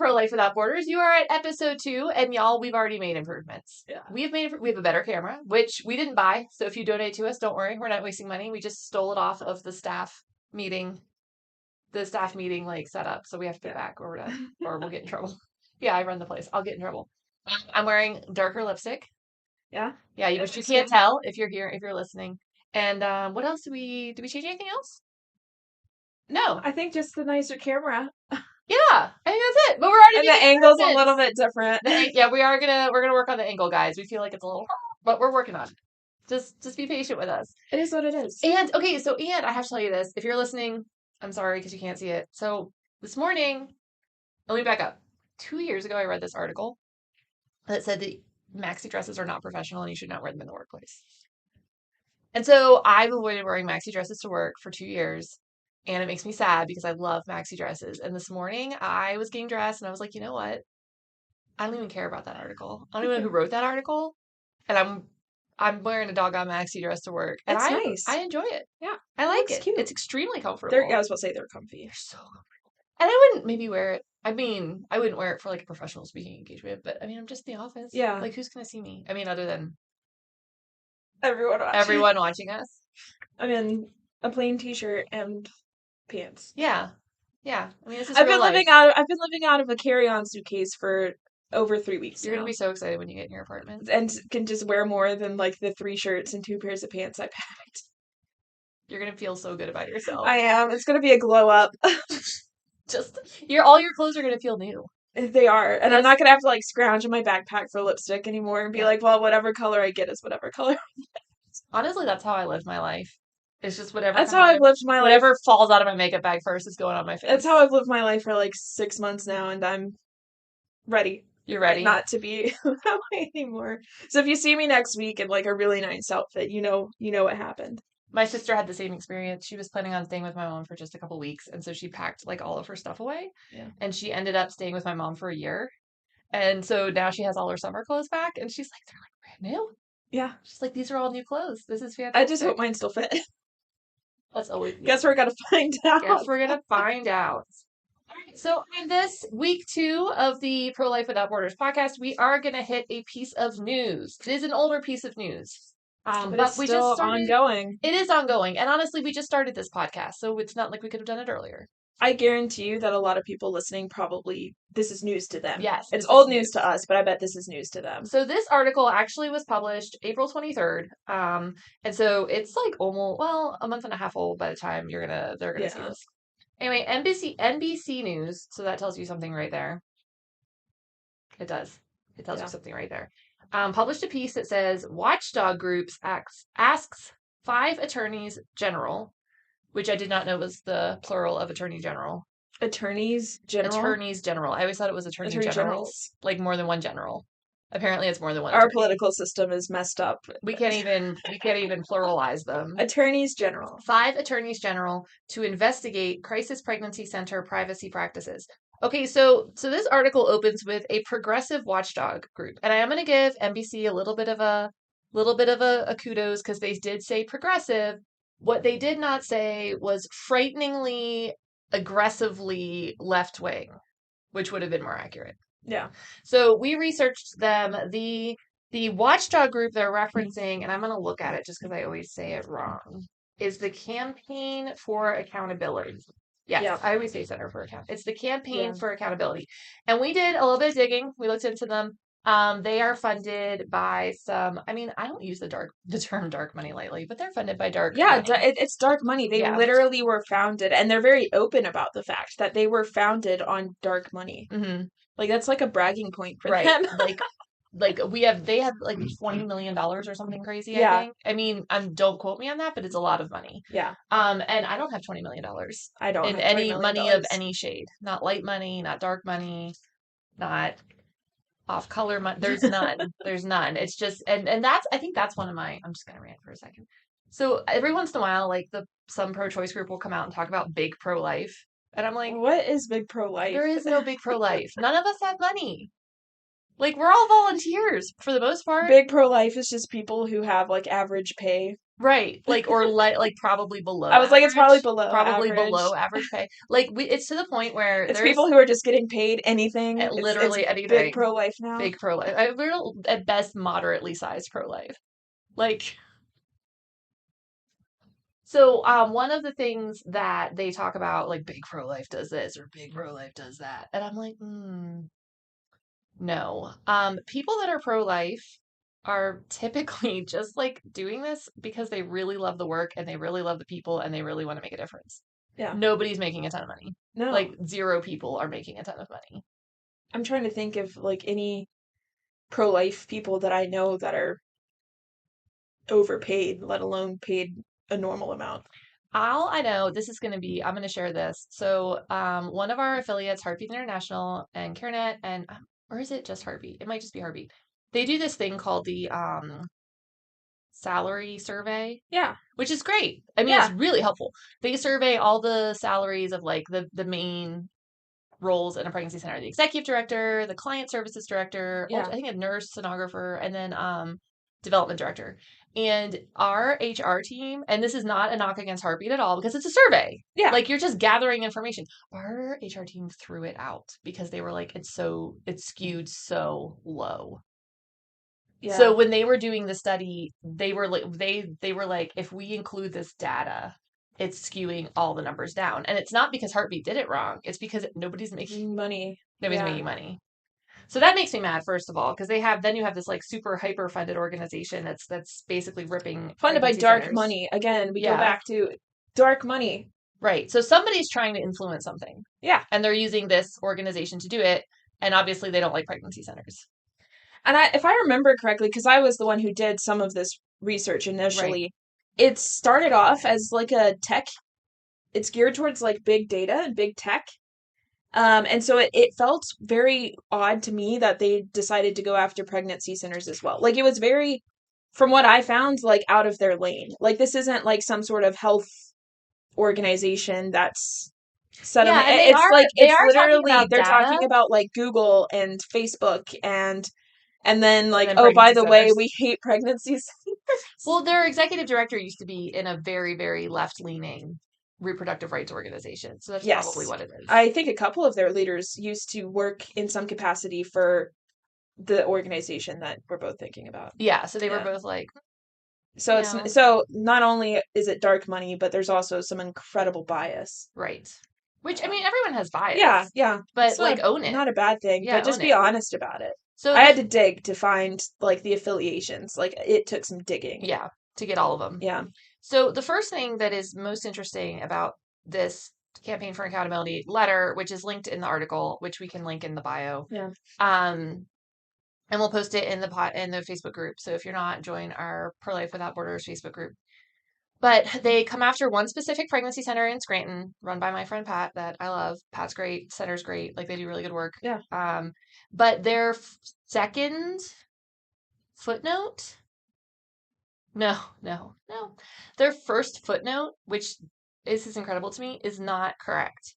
Pro-Life Without Borders. You are at episode 2, and y'all, we've already made improvements. Yeah. We have a better camera, which we didn't buy. So if you donate to us, don't worry, we're not wasting money. We just stole it off of the staff meeting. The staff meeting like set up, so we have to pay back, or we're done, or we'll get in trouble. Yeah, I run the place. I'll get in trouble. I'm wearing darker lipstick. Yeah. Yeah, you can't tell if you're here, if you're listening. And what else did we change anything else? No, I think just the nicer camera. Yeah, I think that's it. But we're already and the angle's a little bit different. Yeah, we're gonna work on the angle, guys. We feel like it's a little, but we're working on it. Just be patient with us. It is what it is. And okay, and I have to tell you this. If you're listening, I'm sorry because you can't see it. So this morning, let me back up. 2 years ago, I read this article that said that maxi dresses are not professional and you should not wear them in the workplace. And so I've avoided wearing maxi dresses to work for 2 years. And it makes me sad because I love maxi dresses. And this morning I was getting dressed and I was like, you know what? I don't even care about that article. I don't even know who wrote that article. And I'm wearing a doggone maxi dress to work. And It's nice. I enjoy it. Yeah. I like it. Cute. It's extremely comfortable. I was about to say they're comfy. They're so comfortable. And I wouldn't maybe wear it. I mean, I wouldn't wear it for like a professional speaking engagement, but I mean, I'm just in the office. Yeah. Like, who's going to see me? I mean, other than everyone watching us. I mean, a plain t-shirt and pants. Yeah. Yeah. I mean, this is I've real been life. living out of a carry-on suitcase for over 3 weeks. You're going to be so excited when you get in your apartment. And can just wear more than like the 3 shirts and 2 pairs of pants I packed. You're going to feel so good about yourself. I am. It's going to be a glow up. All your clothes are going to feel new. They are. And I'm not going to have to like scrounge in my backpack for lipstick anymore and be like, well, whatever color I get is whatever color I get. Honestly, that's how I live my life. It's just whatever. That's how I've lived my life. Whatever falls out of my makeup bag first is going on my face. That's how I've lived my life for like 6 months now, and I'm ready. You're ready? Not to be that way anymore. So if you see me next week in like a really nice outfit, you know what happened. My sister had the same experience. She was planning on staying with my mom for just a couple weeks, and so she packed like all of her stuff away. Yeah. And she ended up staying with my mom for a year. And so now she has all her summer clothes back, and she's like, they're like brand new. Yeah. She's like, these are all new clothes. This is fantastic. I just hope mine still fit. That's always. Guess we're gonna find out. Guess we're gonna find out. All right, so on this week 2 of the Pro-Life Without Borders podcast, we are gonna hit a piece of news. It is an older piece of news. But we still just started, ongoing. It is ongoing. And honestly, we just started this podcast, so it's not like we could have done it earlier. I guarantee you that a lot of people listening this is news to them. Yes. It's old news to us, but I bet this is news to them. So this article actually was published April 23rd. And so it's like almost, a month and a half old by the time they're going to see this. Anyway, NBC News. So that tells you something right there. It does. It tells you something right there. Published a piece that says watchdog groups asks 5 attorneys general, which I did not know was the plural of attorney general. Attorneys general? Attorneys general. I always thought it was attorney generals. Like more than one general. Apparently it's more than one. Our political system is messed up. We can't even pluralize them. Attorneys general. 5 attorneys general to investigate crisis pregnancy center privacy practices. Okay, so this article opens with a progressive watchdog group, and I am going to give NBC a little bit of a kudos because they did say progressive. What they did not say was frighteningly, aggressively left wing, which would have been more accurate. Yeah. So we researched them. The watchdog group they're referencing, and I'm going to look at it just because I always say it wrong, is the Campaign for Accountability. Yes, yeah. I always say Center for Accountability. It's the Campaign for Accountability. And we did a little bit of digging. We looked into them. They are funded by some, I mean, I don't use the term dark money lightly, but they're funded by dark money. It's dark money. They literally were founded, and they're very open about the fact that they were founded on dark money. Mm-hmm. Like, that's like a bragging point for them. They have like $20 million or something crazy, I think. I mean, don't quote me on that, but it's a lot of money. Yeah. And I don't have $20 million. I don't have any money of any shade. Not light money, not dark money, not off color money. There's none. There's none. It's just, and that's, I think that's one of my, I'm just going to rant for a second. So every once in a while, like some pro-choice group will come out and talk about big pro-life. And I'm like, what is big pro-life? There is no big pro-life. None of us have money. Like, we're all volunteers for the most part. Big pro-life is just people who have like average pay Right. Like, or like probably below I was like, it's probably average. below Probably average. below average pay. Like, it's to the point where It's there's people who are just getting paid anything. It's literally big anything. pro-life now. Big pro-life. I real at best moderately sized pro-life. Like, so one of the things that they talk about, like big pro-life does this or big pro-life does that. And I'm like, no. People that are pro-life are typically just like doing this because they really love the work and they really love the people and they really want to make a difference. Yeah. Nobody's making a ton of money. No. Like zero people are making a ton of money. I'm trying to think of like any pro-life people that I know that are overpaid, let alone paid a normal amount. All I know, this is going to be, I'm going to share this. So, one of our affiliates, Heartbeat International and CareNet, and or is it just Heartbeat? It might just be Heartbeat. They do this thing called the salary survey, Yeah. which is great. I mean, it's Yeah. really helpful. They survey all the salaries of like the main roles in a pregnancy center: the executive director, the client services director, Yeah. I think a nurse, sonographer, and then development director. And our HR team, and this is not a knock against Heartbeat at all because it's a survey. Yeah. Like you're just gathering information. Our HR team threw it out because they were like, it's skewed so low. Yeah. So when they were doing the study, they were like they were like, if we include this data, it's skewing all the numbers down. And it's not because Heartbeat did it wrong. It's because nobody's making money. money. So that makes me mad, first of all, because then you have this like super hyper funded organization that's basically ripping Funded by pregnancy dark centers. money. Again, we go Yeah. back to dark money. Right. So somebody's trying to influence something. Yeah. And they're using this organization to do it. And obviously they don't like pregnancy centers. And if I remember correctly, because I was the one who did some of this research initially, it started off as like a tech. It's geared towards like big data and big tech. And so it felt very odd to me that they decided to go after pregnancy centers as well. Like it was very, from what I found, like out of their lane. Like this isn't like some sort of health organization that's settling. And It's like they it's are talking literally about they're data. talking about like Google and Facebook and then like, then oh, by pregnancy the way, centers. we hate pregnancy centers. Well, their executive director used to be in a very, very left-leaning reproductive rights organization. So that's probably Yes. what it is. I think a couple of their leaders used to work in some capacity for the organization that we're both thinking about. Yeah, so they were both like, so it's so not only is it dark money, but there's also some incredible bias. Right. Which I mean, everyone has bias. Yeah, yeah. But like own it. Not a bad thing, Yeah, but just own be it. honest about it. So I had to dig to find like the affiliations. Like it took some digging. Yeah, to get all of them. Yeah. So the first thing that is most interesting about this Campaign for Accountability letter, which is linked in the article, which we can link in the bio. Yeah. And we'll post it in the Facebook group. So if you're not, join our Pro Life Without Borders Facebook group. But they come after one specific pregnancy center in Scranton, run by my friend Pat, that I love. Pat's great, center's great, like they do really good work. Yeah. But their second footnote, no. Their first footnote, which is incredible to me, is not correct.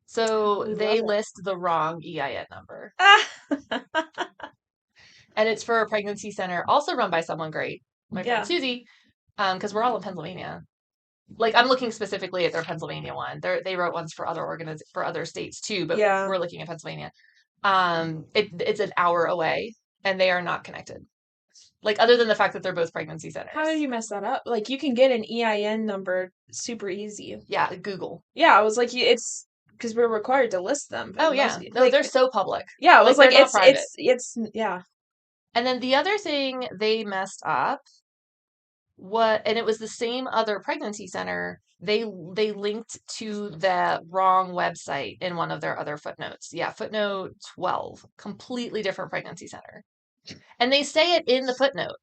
So they list the wrong EIN number. And it's for a pregnancy center, also run by someone great, my friend Susie, because we're all in Pennsylvania. Like I'm looking specifically at their Pennsylvania one. They wrote ones for other states too, but we're looking at Pennsylvania. It's an hour away, and they are not connected. Like other than the fact that they're both pregnancy centers. How did you mess that up? Like you can get an EIN number super easy. Yeah, Google. Yeah, I was like, it's because we're required to list them. Oh yeah, no, they're so public. Yeah, I was like it's yeah. And then the other thing they messed up, and it was the same other pregnancy center. They linked to the wrong website in one of their other footnotes. Yeah, footnote 12, completely different pregnancy center. And they say it in the footnote.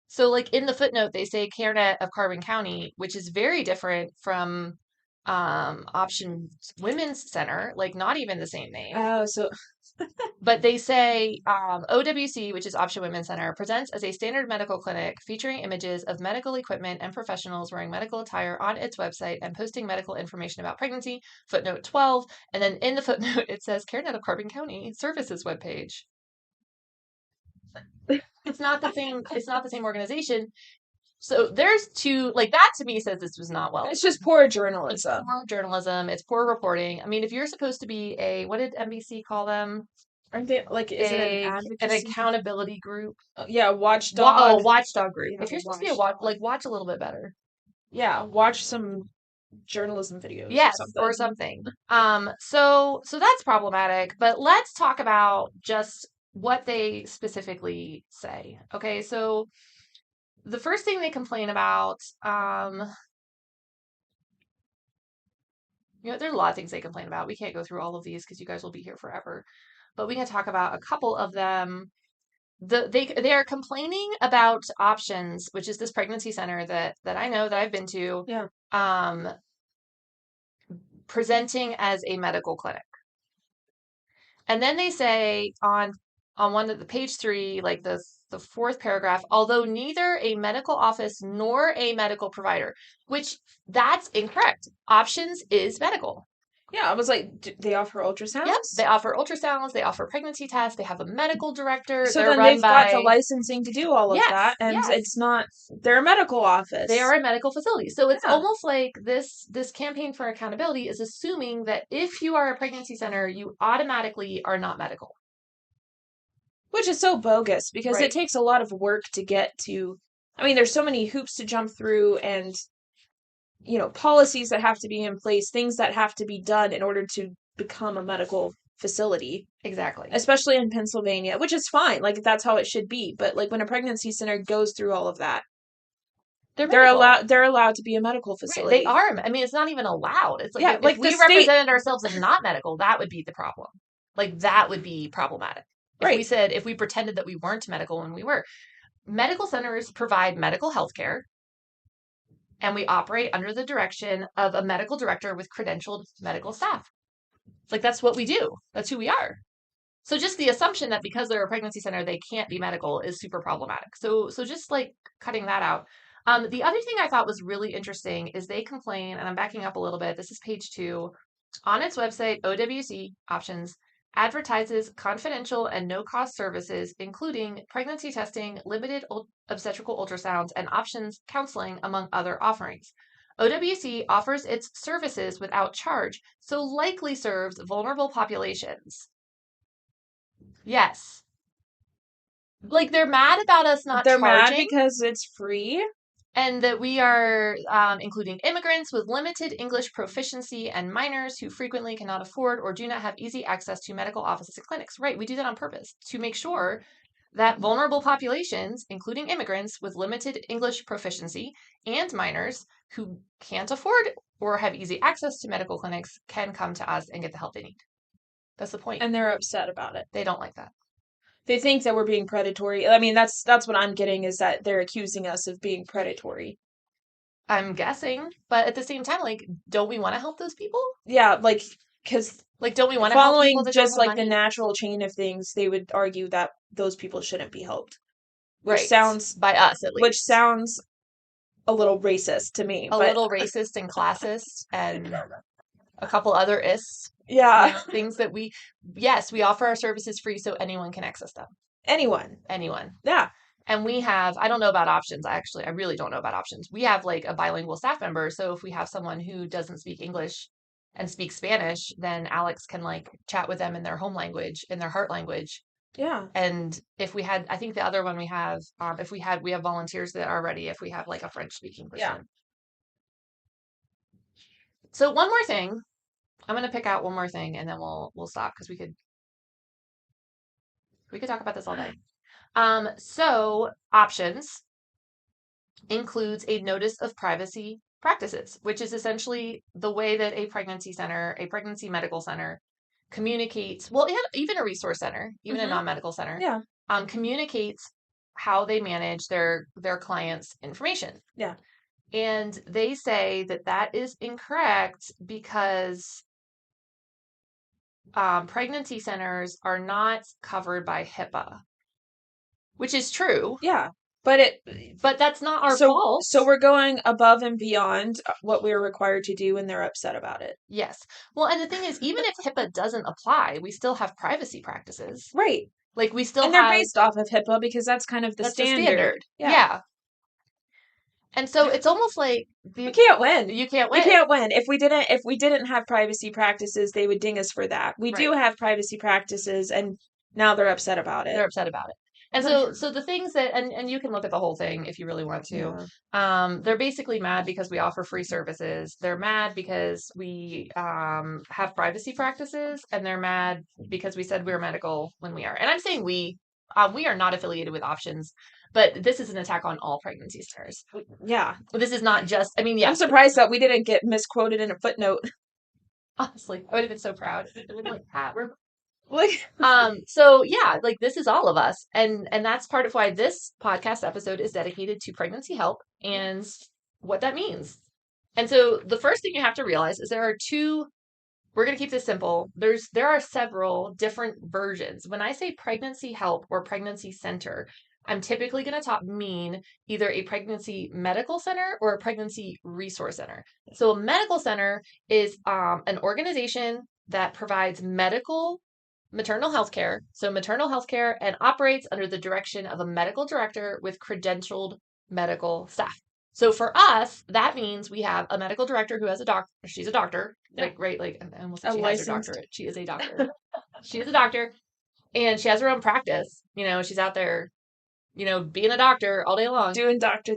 So like in the footnote, they say CareNet of Carbon County, which is very different from Option Women's Center, like not even the same name. Oh, so but they say OWC, which is Option Women's Center, presents as a standard medical clinic featuring images of medical equipment and professionals wearing medical attire on its website and posting medical information about pregnancy, footnote 12. And then in the footnote, it says CareNet of Carbon County Services webpage. It's not the same organization. So there's two, like that to me says this was not well. It's just poor It's journalism. poor journalism. It's poor reporting. I mean, if you're supposed to be what did NBC call them? Aren't they like, is it an An advocacy? accountability group. Yeah, watchdog. Watchdog group. Yeah, If you're supposed to be watchdog. watch a little bit better. Yeah, watch some journalism videos or Yes, something. or something. So that's problematic, but let's talk about just what they specifically say. Okay, so the first thing they complain about, there's a lot of things they complain about. We can't go through all of these because you guys will be here forever, but we can talk about a couple of them. They are complaining about options, which is this pregnancy center that I know that I've been to. Yeah. Presenting as a medical clinic. And then they say on one of the page 3, like the fourth paragraph, although neither a medical office nor a medical provider, which that's incorrect. Options is medical. Yeah, I was like, they offer ultrasounds? Yep, they offer ultrasounds, they offer pregnancy tests, they have a medical director. So they're then run they've by got the licensing to do all of Yes, that, and yes. it's not, they're a medical office. They are a medical facility. So it's Yeah. almost like this campaign for accountability is assuming that if you are a pregnancy center, you automatically are not medical. Which is so bogus because Right. it takes a lot of work to get to. I mean, there's so many hoops to jump through and, policies that have to be in place, things that have to be done in order to become a medical facility. Exactly. Especially in Pennsylvania, which is fine. Like, that's how it should be. But, like, when a pregnancy center goes through all of that, they're allowed to be a medical facility. Right. They are. I mean, it's not even allowed. It's like, yeah, if we represented ourselves as not medical, that would be the problem. Like, that would be problematic. If we pretended that we weren't medical when we were. Medical centers provide medical health care, and we operate under the direction of a medical director with credentialed medical staff. Like, that's what we do. That's who we are. So just the assumption that because they're a pregnancy center, they can't be medical is super problematic. So just like cutting that out. The other thing I thought was really interesting is they complain, and I'm backing up a little bit. This is page 2. On its website, OWC Options advertises confidential and no-cost services, including pregnancy testing, limited obstetrical ultrasounds, and options counseling, among other offerings. OWC offers its services without charge, so likely serves vulnerable populations. Yes. Like, they're mad about us not They're charging. mad because it's free. And that we are including immigrants with limited English proficiency and minors who frequently cannot afford or do not have easy access to medical offices and clinics. Right. We do that on purpose to make sure that vulnerable populations, including immigrants with limited English proficiency and minors who can't afford or have easy access to medical clinics, can come to us and get the help they need. That's the point. And they're upset about it. They don't like that. They think that we're being predatory. I mean, that's what I'm getting, is that they're accusing us of being predatory. I'm guessing, but at the same time, like, don't we want to help those people? Yeah, like, because like, don't we want to help people that just like money? The natural chain of things, they would argue that those people shouldn't be helped. Which sounds, by us at least, which sounds a little racist to me. A little racist and classist and a couple other ists. Yeah. Things that we offer our services free so anyone can access them. Anyone. Yeah. And we have, I don't know about options. I really don't know about options. We have like a bilingual staff member. So if we have someone who doesn't speak English and speaks Spanish, then Alex can like chat with them in their home language, in their heart language. Yeah. And if we had, I think the other one we have, we have volunteers that are ready if we have like a French speaking person. Yeah. So one more thing. I'm going to pick out one more thing and then we'll stop because we could talk about this all day. So options includes a notice of privacy practices, which is essentially the way that a pregnancy medical center communicates, well, even a resource center, even a non-medical center, communicates how they manage their clients' information. Yeah. And they say that is incorrect because pregnancy centers are not covered by HIPAA, which is true. Yeah. But that's not our fault. So we're going above and beyond what we're required to do, and they're upset about it. Yes. Well, and the thing is, even if HIPAA doesn't apply, we still have privacy practices. Right. Like we still they're based off of HIPAA because that's kind of the standard. Yeah. And so it's almost like we can't win. You can't We win. can't win. If we didn't have privacy practices, they would ding us for that. We do have privacy practices, and now they're upset about it. They're upset about it. And so the things that and you can look at the whole thing if you really want to. Yeah. They're basically mad because we offer free services. They're mad because we have privacy practices, and they're mad because we said we're medical when we are. And I'm saying we are not affiliated with Options, but this is an attack on all pregnancy centers. Yeah. This is not just, I mean, yeah. I'm surprised that we didn't get misquoted in a footnote. Honestly, I would have been so proud. I would have been like, Pat, we're like so yeah, like this is all of us, and that's part of why this podcast episode is dedicated to pregnancy help and what that means. And so the first thing you have to realize is there are two. We're going to keep this simple. There are several different versions. When I say pregnancy help or pregnancy center, I'm typically going to mean either a pregnancy medical center or a pregnancy resource center. So a medical center is an organization that provides maternal health care. So maternal health care and operates under the direction of a medical director with credentialed medical staff. So for us, that means we have a medical director who has a doctor. She's a doctor, like I almost said she has her doctorate. She is a doctor. She is a doctor, and she has her own practice. She's out there, being a doctor all day long, doing doctor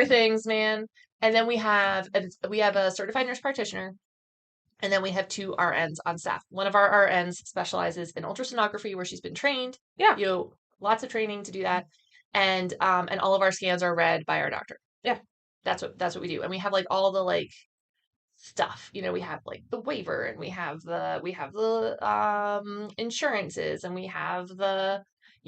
things, man. And then we have a certified nurse practitioner. And then we have 2 RNs on staff. One of our RNs specializes in ultrasonography, where she's been trained. Yeah. Lots of training to do that. And all of our scans are read by our doctor. Yeah. That's what we do. And we have like all the stuff. We have like the waiver, and we have the insurances, and we have the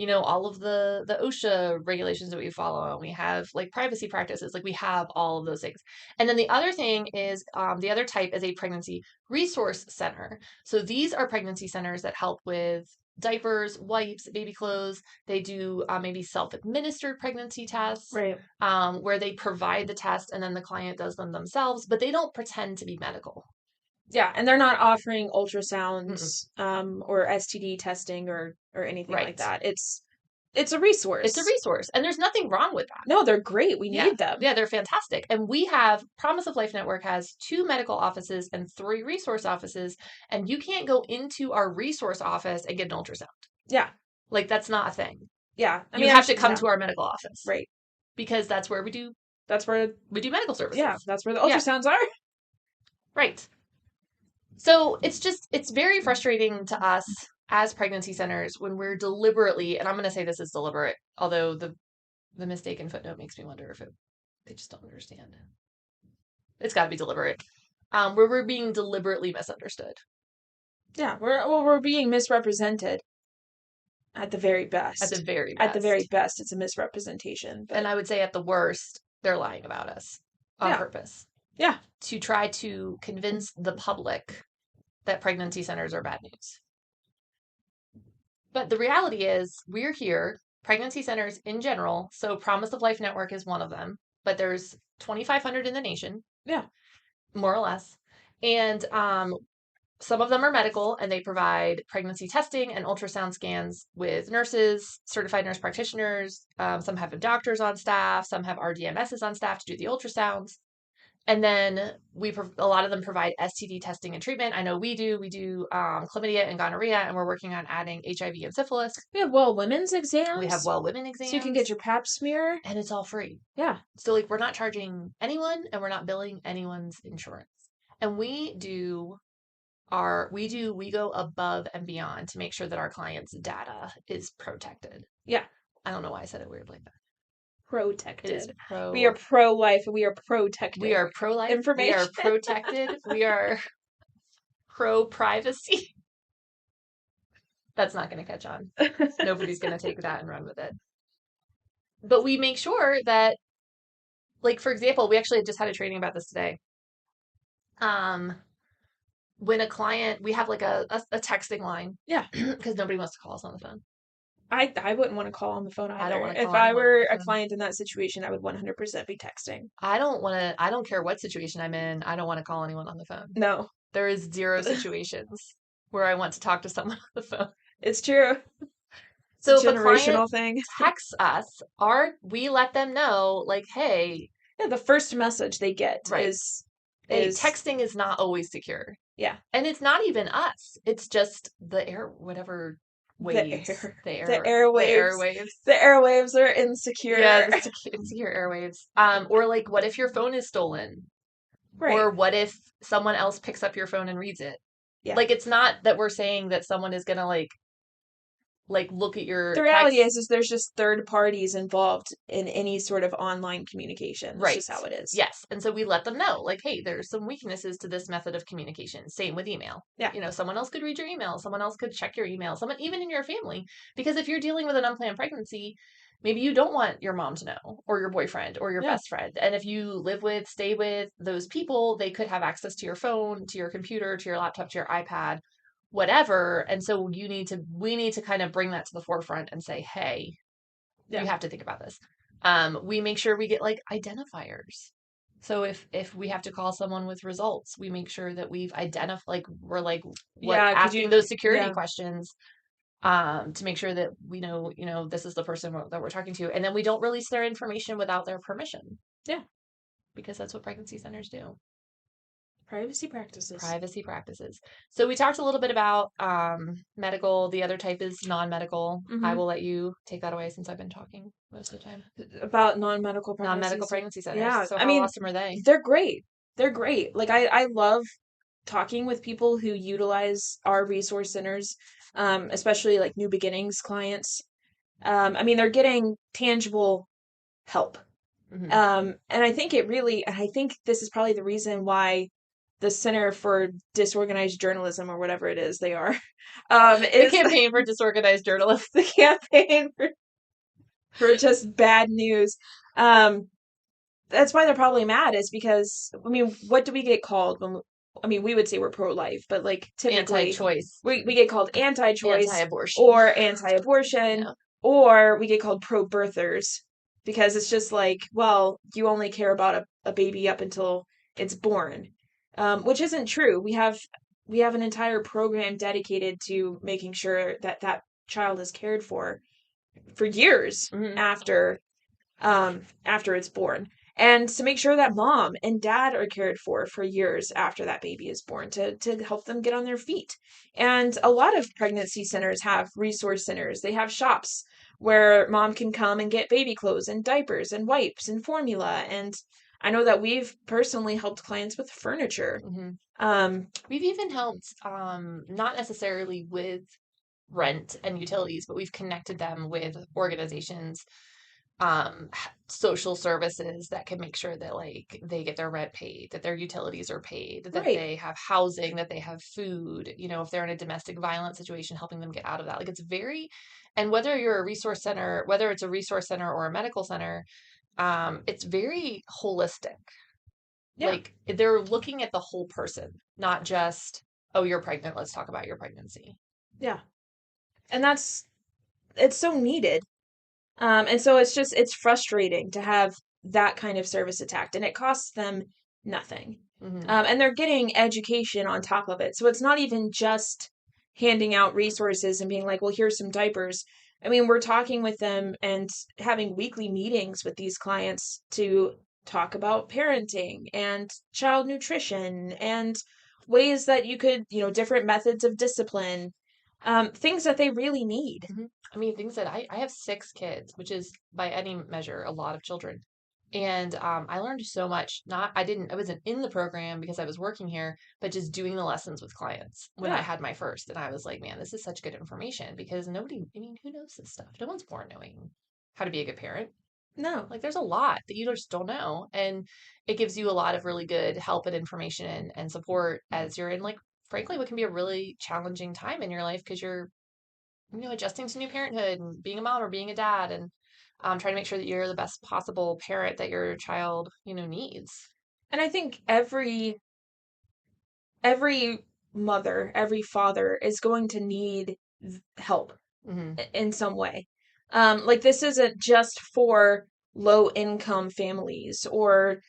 all of the OSHA regulations that we follow, and we have like privacy practices. Like we have all of those things. And then the other thing is the other type is a pregnancy resource center. So these are pregnancy centers that help with diapers, wipes, baby clothes. They do maybe self-administered pregnancy tests, right? Where they provide the test and then the client does them themselves, but they don't pretend to be medical. Yeah, and they're not offering ultrasounds or STD testing or anything like that. It's a resource. It's a resource, and there's nothing wrong with that. No, they're great. We need them. Yeah, they're fantastic. And we have Promise of Life Network has 2 medical offices and 3 resource offices, and you can't go into our resource office and get an ultrasound. Yeah. Like that's not a thing. Yeah. You have to come to our medical office. Right. Because that's where we do medical services. Yeah, that's where the ultrasounds are. Right. So it's very frustrating to us as pregnancy centers when we're deliberately, and I'm going to say this is deliberate, although the mistaken footnote makes me wonder if they just don't understand. It's got to be deliberate. Where we're being deliberately misunderstood. Yeah, we're being misrepresented. At the very best. At the very best, it's a misrepresentation. And I would say at the worst, they're lying about us on purpose. Yeah. To try to convince the public that pregnancy centers are bad news. But the reality is, we're here, pregnancy centers in general. So Promise of Life Network is one of them, but there's 2,500 in the nation. Yeah. More or less. And some of them are medical, and they provide pregnancy testing and ultrasound scans with nurses, certified nurse practitioners. Some have doctors on staff. Some have RDMSs on staff to do the ultrasounds. And then a lot of them provide STD testing and treatment. I know we do. We do chlamydia and gonorrhea, and we're working on adding HIV and syphilis. We have women's exams. We have women exams. So you can get your pap smear. And it's all free. Yeah. So we're not charging anyone, and we're not billing anyone's insurance. And we go above and beyond to make sure that our clients' data is protected. Yeah. I don't know why I said it weird like that. Protected. We are pro-life. We are protected. We are pro-life. Information. We are protected. We are pro-privacy. That's not going to catch on. Nobody's going to take that and run with it. But we make sure that, for example, we actually just had a training about this today. When a client, we have a texting line. Yeah. Because nobody wants to call us on the phone. I wouldn't want to call on the phone either. I don't want to call If I were a client in that situation, I would 100% be texting. I don't care what situation I'm in. I don't want to call anyone on the phone. No. There is 0 situations where I want to talk to someone on the phone. It's true. So it's a generational thing. Texts us, we let them know, hey. Yeah, the first message they get Right. Hey, is texting is not always secure. yeah, And it's not even us. It's just the air, whatever the waves, air, the the airwaves. airwaves. The airwaves are Yeah, insecure. the insecure airwaves. Or like, what if your phone is stolen? Right. Or what if someone else picks up your phone and reads it? Yeah. Like, it's not that we're saying that someone is gonna like look at your The reality text. is there's just third parties involved in any sort of online communication. That's Right. just how it is. Yes. And so we let them know, like, hey, there's some weaknesses to this method of communication. Same with email. Yeah. Someone else could read your email, someone else could check your email, someone even in your family. Because if you're dealing with an unplanned pregnancy, maybe you don't want your mom to know, or your boyfriend, or your Yeah. best friend. And if you stay with those people, they could have access to your phone, to your computer, to your laptop, to your iPad, whatever. And so we need to kind of bring that to the forefront and say, hey, Yeah. you have to think about this. We make sure we get like identifiers. So if we have to call someone with results, we make sure that we've identified, like we're like what Yeah, asking those security yeah. questions to make sure that we know, this is the person that we're talking to, and then we don't release their information without their permission. Yeah. Because that's what pregnancy centers do. Privacy practices. Privacy practices. So we talked a little bit about medical. The other type is non-medical. I Mm-hmm. will let you take that away since I've been talking most of the time. About non-medical Non-medical pregnancies. pregnancy centers. Yeah. So I how mean, awesome are they? they're great. They're great. Like I love talking with people who utilize our resource centers, especially like New Beginnings clients. I mean, they're getting tangible help. Mm-hmm. And I think this is probably the reason why the Center for Disorganized Journalism or whatever it is they are, The is campaign for disorganized journalists. the campaign for just bad news. Um, that's why they're probably mad is because, I mean, what do we get called I mean, we would say we're pro-life, but like typically Anti-choice. we get called anti-choice Anti-abortion. or anti-abortion Yeah. or we get called pro-birthers because it's just like, well, you only care about a baby up until it's born, which isn't true. We have an entire program dedicated to making sure that that child is cared for years Mm-hmm. after it's born, and to make sure that mom and dad are cared for years after that baby is born to help them get on their feet. And a lot of pregnancy centers have resource centers. They have shops where mom can come and get baby clothes and diapers and wipes and formula. And I know that we've personally helped clients with furniture. Mm-hmm. um We've even helped, not necessarily with rent and utilities, but we've connected them with organizations, social services that can make sure that like they get their rent paid, that their utilities are paid, that right. they have housing, that they have food, if they're in a domestic violence situation, helping them get out of that. Like it's very, and whether you're a resource center, whether it's a resource center or a medical center, it's very holistic. Yeah. Like they're looking at the whole person, not just, oh, you're pregnant, let's talk about your pregnancy. Yeah. And it's so needed. And so it's frustrating to have that kind of service attacked, and it costs them nothing. Mm-hmm. And they're getting education on top of it. So it's not even just handing out resources and being like, well, here's some diapers. I mean, we're talking with them and having weekly meetings with these clients to talk about parenting and child nutrition and ways that you could, different methods of discipline, things that they really need. Mm-hmm. I mean, things that I have 6 kids, which is by any measure a lot of children. And I learned so much. I wasn't in the program because I was working here, but just doing the lessons with clients when I Yeah. had my first. And I was like, man, this is such good information because I mean, who knows this stuff? No one's born knowing how to be a good parent. No. Like, there's a lot that you just don't know. And it gives you a lot of really good help and information and support as you're in, like, frankly, what can be a really challenging time in your life because you're adjusting to new parenthood and being a mom or being a dad and trying to make sure that you're the best possible parent that your child, needs. And I think every mother, every father is going to need help Hmm. in some way. Like this isn't just for low income families or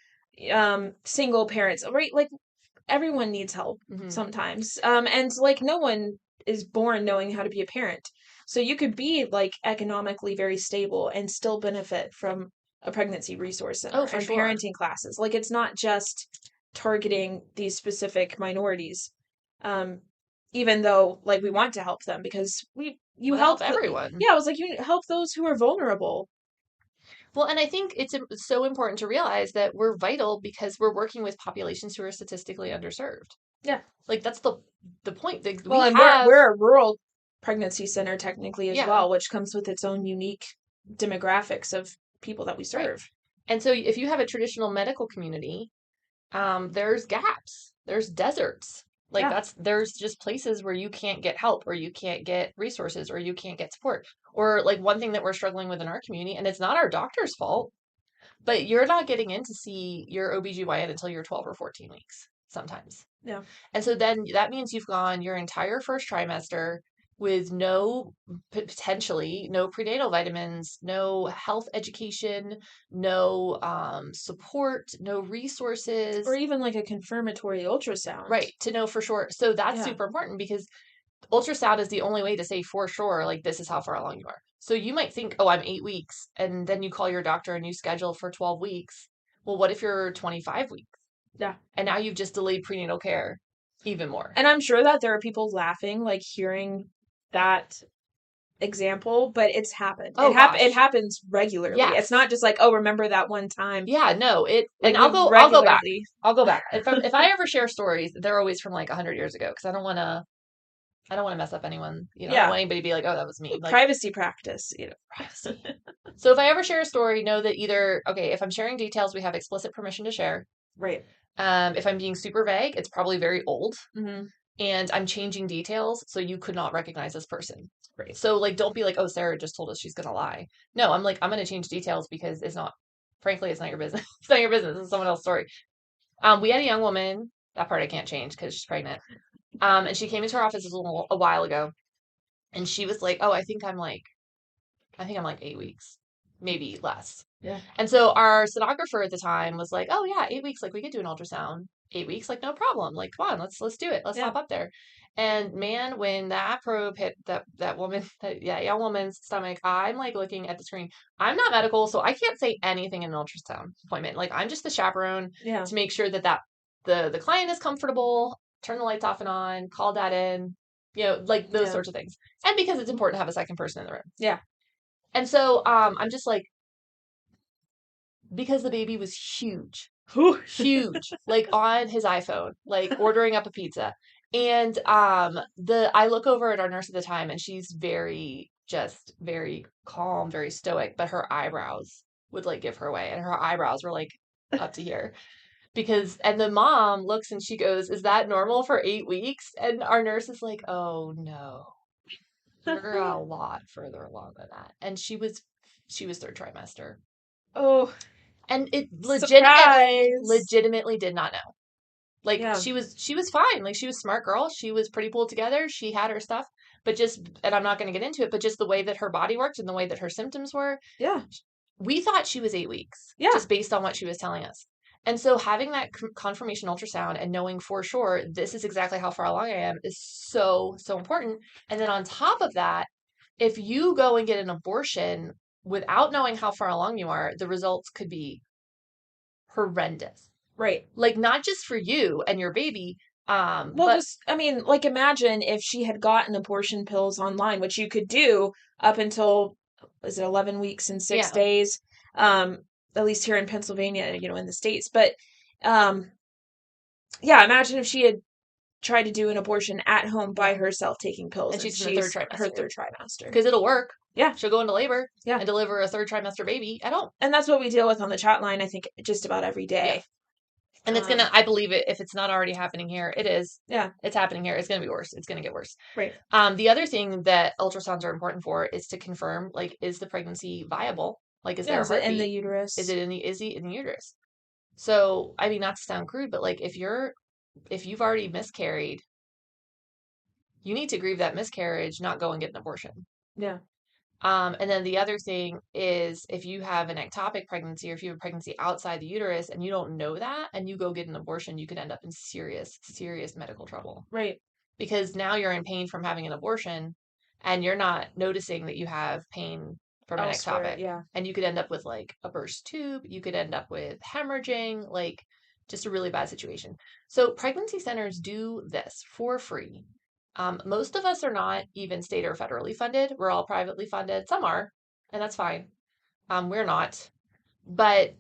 single parents, right? Like everyone needs help Hmm. sometimes. And like no one is born knowing how to be a parent. So you could be like economically very stable and still benefit from a pregnancy resource Oh, center for and sure. parenting classes. Like it's not just targeting these specific minorities. Um, even though like we want to help them because you Want to help help everyone. yeah, I was like you help those who are vulnerable. Well, and I think it's so important to realize that we're vital because we're working with populations who are statistically underserved. Yeah. Like that's the point. That Well, we and have, we're a rural pregnancy center technically as yeah, well, which comes with its own unique demographics of people that we right. serve. And so if you have a traditional medical community, there's gaps, there's deserts. Like Yeah. there's just places where you can't get help or you can't get resources or you can't get support. Or like one thing that we're struggling with in our community, and it's not our doctor's fault, but you're not getting in to see your OBGYN until you're 12 or 14 weeks sometimes. Yeah. And so then that means you've gone your entire first trimester with no, potentially no prenatal vitamins, no health education, no support, no resources, Or even like a confirmatory ultrasound. right, to know for sure. So that's Yeah. super important because ultrasound is the only way to say for sure, like, this is how far along you are. So you might think, oh, I'm 8 weeks. And then you call your doctor and you schedule for 12 weeks. Well, what if you're 25 weeks? Yeah. And now you've just delayed prenatal care even more. And I'm sure that there are people laughing, like hearing that example, but it's happened. Oh, It gosh. happens regularly. It's Yes. not just like, oh, remember that one time. Yeah, no, Like and we I'll go back. regularly. I'll go back. If I ever share stories, they're always from like 100 years ago because I don't want to mess up anyone. I don't Yeah. want anybody to be like, oh, that was me. Like, Privacy practice, privacy. So if I ever share a story, know that either, okay, if I'm sharing details, we have explicit permission to share. Right. If I'm being super vague, it's probably very old. Mm-hmm. And I'm changing details so you could not recognize this person. Right. So like don't be like, oh, Sarah just told us she's gonna lie. No, I'm like, I'm gonna change details because it's not, frankly, it's not your business. It's not your business. It's someone else's story. We had a young woman, that part I can't change because she's pregnant. And she came into our office a while ago and she was like, oh, I think I'm like 8 weeks, maybe less. Yeah. And so our sonographer at the time was like, "Oh yeah, 8 weeks. Like we could do an ultrasound. 8 weeks, like no problem. Like come on, let's do it. Let's Yeah. hop up there." And man, when that probe hit that woman, that young woman's stomach, I'm like looking at the screen. I'm not medical, so I can't say anything in an ultrasound appointment. Like I'm just the chaperone Yeah. to make sure that the client is comfortable. Turn the lights off and on. Call that in. Like those Yeah. sorts of things. And because it's important to have a second person in the room. Yeah. And so I'm just like, because the baby was huge, huge, like on his iPhone, like ordering up a pizza. And I look over at our nurse at the time and she's very calm, very stoic, but her eyebrows would like give her away. And her eyebrows were like up to here. And the mom looks and she goes, "Is that normal for 8 weeks?" And our nurse is like, "Oh no, you're a lot further along than that." And she was third trimester. Oh, And it surprise. legitimately did not know. Like Yeah. she was fine. Like she was a smart girl. She was pretty pulled together. She had her stuff, but and I'm not going to get into it, but just the way that her body worked and the way that her symptoms were, Yeah. we thought she was 8 weeks, Yeah. just based on what she was telling us. And so having that confirmation ultrasound and knowing for sure this is exactly how far along I am is so, so important. And then on top of that, if you go and get an abortion without knowing how far along you are, the results could be horrendous. Right. Like not just for you and your baby, Well, but just, I mean, like imagine if she had gotten abortion pills online, which you could do up until, is it 11 weeks and 6 yeah. days? At least here in Pennsylvania, in the States. But, yeah, imagine if she had tried to do an abortion at home by Yeah. herself taking pills And and she's in the third her trimester. third trimester. Because it'll work. Yeah. She'll go into labor Yeah. and deliver a third trimester baby at home. And that's what we deal with on the chat line, I think, just about every day. Yeah. And it's I believe it, if it's not already happening here, it is. Yeah. It's happening here. It's going to be worse. It's going to get worse. Right. The other thing that ultrasounds are important for is to confirm, like, is the pregnancy viable? Like, is there a heartbeat? In the uterus? Is it in the uterus? So, I mean, not to sound crude, but like, if you've already miscarried, you need to grieve that miscarriage, not go and get an abortion. Yeah. And then the other thing is if you have an ectopic pregnancy or if you have a pregnancy outside the uterus and you don't know that and you go get an abortion, you could end up in serious, serious medical trouble. Right. Because now you're in pain from having an abortion and you're not noticing that you have pain from an elsewhere. ectopic. Yeah. And you could end up with like a burst tube. You could end up with hemorrhaging, like just a really bad situation. So pregnancy centers do this for free. Most of us are not even state or federally funded. We're all privately funded. Some are, and that's fine. We're not. But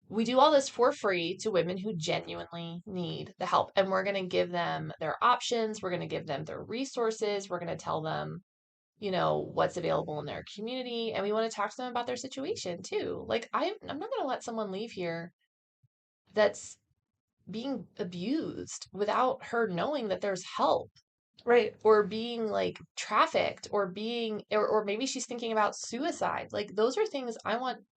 we do all this for free to women who genuinely need the help. And we're going to give them their options. We're going to give them their resources. We're going to tell them, you know, what's available in their community. And we want to talk to them about their situation too. Like, I'm not going to let someone leave here that's being abused without her knowing that there's help. Right. Or being like trafficked or or maybe she's thinking about suicide. Like those are things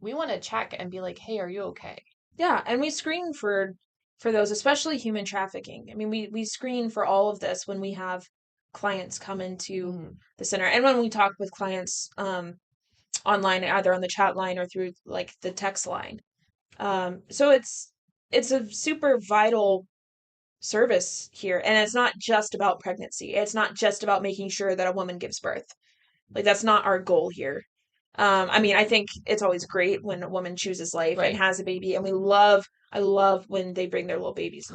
we want to check and be like, hey, are you okay? Yeah, and we screen for those, especially human trafficking. I mean, we screen for all of this when we have clients come into the center, and when we talk with clients online, either on the chat line or through like the text line. So it's a super vital service here, and it's not just about pregnancy. It's not just about making sure that a woman gives birth. Like that's not our goal here. I mean, I think it's always great when a woman chooses life and has a baby, and I love when they bring their little babies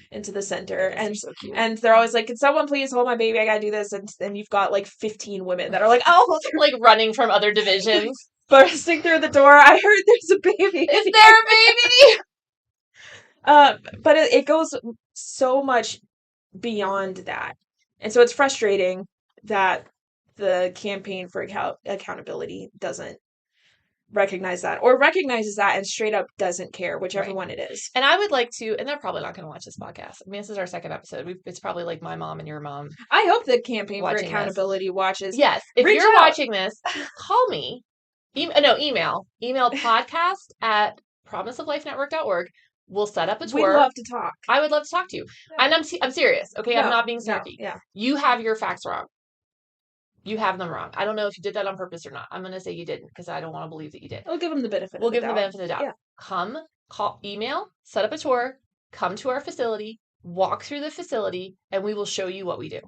into the center, and so cute. and they're always like, "Can someone please hold my baby? I gotta do this." And then you've got like 15 women that are like, "Oh, like running from other divisions, bursting through the door. I heard there's a baby. Is there a baby?" But it goes so much beyond that, and so it's frustrating that the campaign for accountability doesn't recognize that, or recognizes that and straight up doesn't care, whichever one it is. And I would like to, and they're probably not going to watch this podcast. I mean, this is our second episode. It's probably like my mom and your mom. I hope the campaign for accountability watches. Yes. If you're watching this, call me. Email podcast@promiseoflifenetwork.org. We'll set up a tour. We'd love to talk. I would love to talk to you. Yeah. And I'm serious. Okay. I'm not being snarky. Yeah. You have your facts wrong. You have them wrong. I don't know if you did that on purpose or not. I'm going to say you didn't because I don't want to believe that you did. We'll give them the benefit of the doubt. Yeah. Come, call, email, set up a tour, come to our facility, walk through the facility, and we will show you what we do.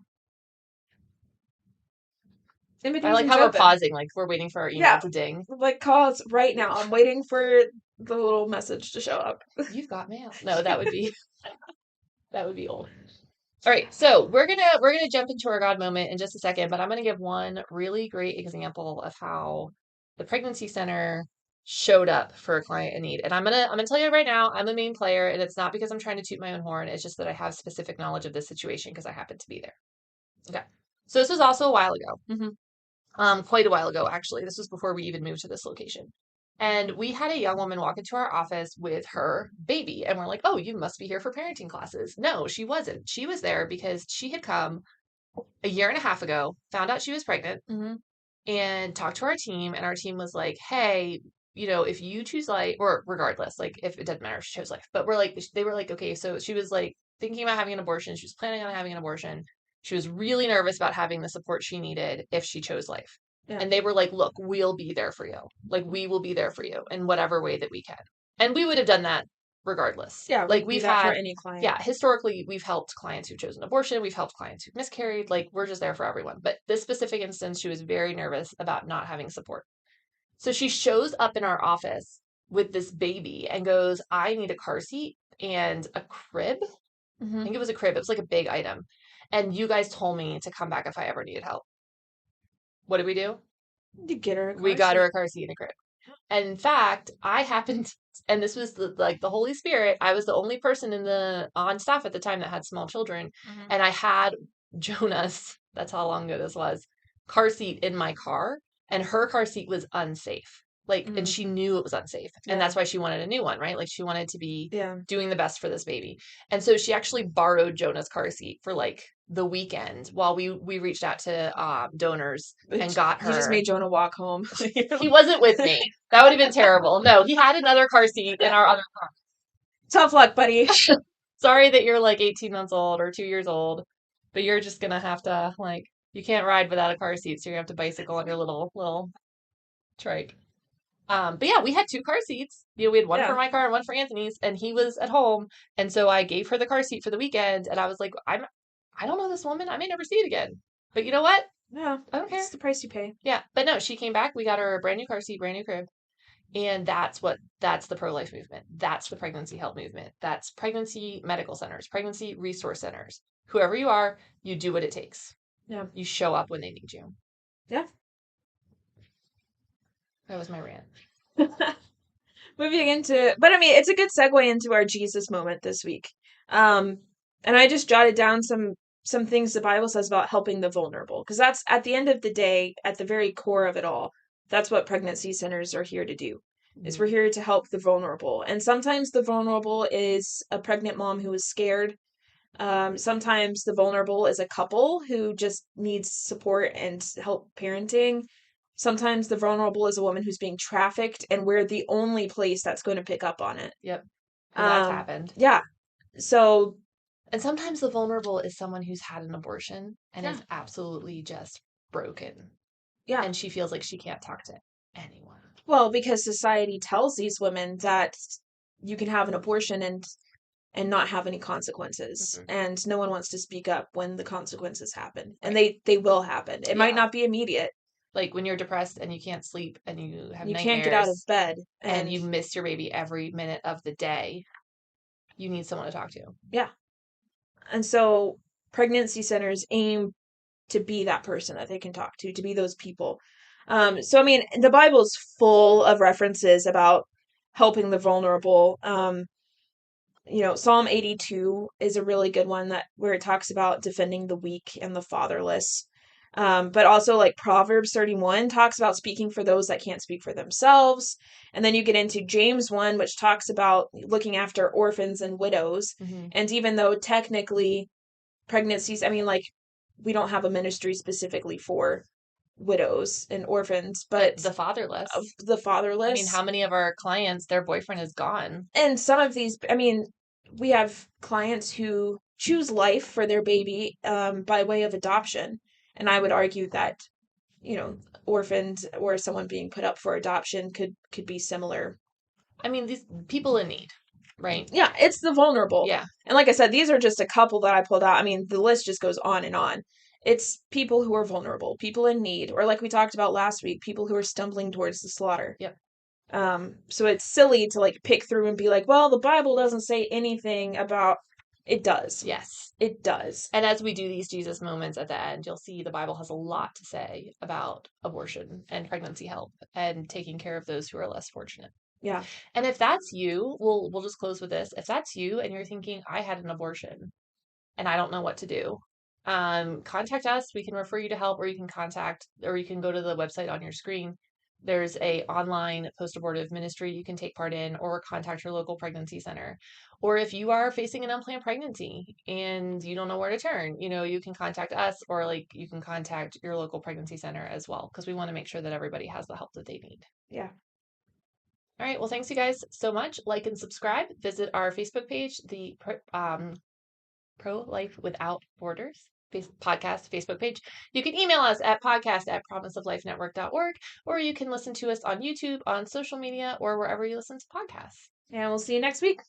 I like how we're pausing, like we're waiting for our email to ding. Like, call us right now. I'm waiting for the little message to show up. You've got mail. No, that would be old. All right, so we're gonna jump into our God moment in just a second, but I'm gonna give one really great example of how the pregnancy center showed up for a client in need. And I'm gonna tell you right now, I'm a main player, and it's not because I'm trying to toot my own horn. It's just that I have specific knowledge of this situation because I happen to be there. Okay, so this was also a while ago. Quite a while ago, actually. This was before we even moved to this location. And we had a young woman walk into our office with her baby. And we're like, oh, you must be here for parenting classes. No, she wasn't. She was there because she had come a year and a half ago, found out she was pregnant, and talked to our team. And our team was like, hey, you know, if you choose life, or regardless, like if it doesn't matter if she chose life. But they were like, okay, so she was like thinking about having an abortion. She was planning on having an abortion. She was really nervous about having the support she needed if she chose life. Yeah. And they were like, look, we'll be there for you. Like, we will be there for you in whatever way that we can. And we would have done that regardless. Yeah. Like, we've had, for any client. Yeah. Historically, we've helped clients who've chosen abortion. We've helped clients who've miscarried. Like, we're just there for everyone. But this specific instance, she was very nervous about not having support. So she shows up in our office with this baby and goes, I need a car seat and a crib. I think it was a crib. It was like a big item. And you guys told me to come back if I ever needed help. What did we do? You get her a car We got her a car seat and a crib. And in fact, I happened, and this was the Holy Spirit. I was the only person on staff at the time that had small children. And I had Jonas, that's how long ago this was, car seat in my car. And her car seat was unsafe. Like, and she knew it was unsafe. And that's why she wanted a new one, right? Like, she wanted to be doing the best for this baby. And so she actually borrowed Jonah's car seat for like the weekend while we reached out to donors and got her. You just made Jonah walk home. He wasn't with me. That would have been terrible. No, he had another car seat in our other car. Tough luck, buddy. Sorry that you're like 18 months old or 2 years old, but you're just going to have to, like, you can't ride without a car seat, so you're going to have to bicycle on your little trike. But yeah, we had 2 car seats. You know, we had one for my car and one for Anthony's, and he was at home. And so I gave her the car seat for the weekend, and I was like, I don't know this woman. I may never see it again. But you know what? Yeah, I don't care. it's the price you pay. Yeah, but no, she came back. We got her a brand new car seat, brand new crib. And that's the pro-life movement. That's the pregnancy help movement. That's pregnancy medical centers, pregnancy resource centers. Whoever you are, you do what it takes. Yeah. You show up when they need you. Yeah. That was my rant. Moving into, but I mean, it's a good segue into our Jesus moment this week. And I just jotted down some things the Bible says about helping the vulnerable, because that's at the end of the day, at the very core of it all, that's what pregnancy centers are here to do. Is we're here to help the vulnerable. And sometimes the vulnerable is a pregnant mom who is scared. Sometimes the vulnerable is a couple who just needs support and help parenting. Sometimes the vulnerable is a woman who's being trafficked, and we're the only place that's going to pick up on it. Yep. And that's happened. Yeah. So. And sometimes the vulnerable is someone who's had an abortion and is absolutely just broken. Yeah. And she feels like she can't talk to anyone. Well, because society tells these women that you can have an abortion and not have any consequences. Mm-hmm. And no one wants to speak up when the consequences happen. Right. And they will happen. It might not be immediate. Like when you're depressed and you can't sleep and you have nightmares. You can't get out of bed. And you miss your baby every minute of the day. You need someone to talk to. Yeah. And so pregnancy centers aim to be that person that they can talk to be those people. So, I mean, the Bible's full of references about helping the vulnerable. Psalm 82 is a really good one where it talks about defending the weak and the fatherless. But also like Proverbs 31 talks about speaking for those that can't speak for themselves. And then you get into James 1, which talks about looking after orphans and widows. Mm-hmm. And even though technically pregnancies, I mean, like, we don't have a ministry specifically for widows and orphans, but the fatherless. I mean, how many of our clients, their boyfriend is gone? And some of these, I mean, we have clients who choose life for their baby by way of adoption. And I would argue that, orphans or someone being put up for adoption could be similar. I mean, these people in need, right? Yeah, it's the vulnerable. Yeah. And like I said, these are just a couple that I pulled out. I mean, the list just goes on and on. It's people who are vulnerable, people in need, or like we talked about last week, people who are stumbling towards the slaughter. Yep. So it's silly to like pick through and be like, well, the Bible doesn't say anything about. It does. Yes. It does. And as we do these Jesus moments at the end, you'll see the Bible has a lot to say about abortion and pregnancy help and taking care of those who are less fortunate. Yeah. And if that's you, we'll just close with this. If that's you and you're thinking, I had an abortion and I don't know what to do, contact us. We can refer you to help, or you can go to the website on your screen. There's a online post-abortive ministry you can take part in, or contact your local pregnancy center. Or if you are facing an unplanned pregnancy and you don't know where to turn, you can contact us, or like you can contact your local pregnancy center as well, because we want to make sure that everybody has the help that they need. Yeah. All right. Well, thanks you guys so much. Like and subscribe. Visit our Facebook page, the Pro Life Without Borders podcast Facebook page. You can email us at podcast@promiseoflifenetwork.org, or you can listen to us on YouTube, on social media, or wherever you listen to podcasts. And we'll see you next week.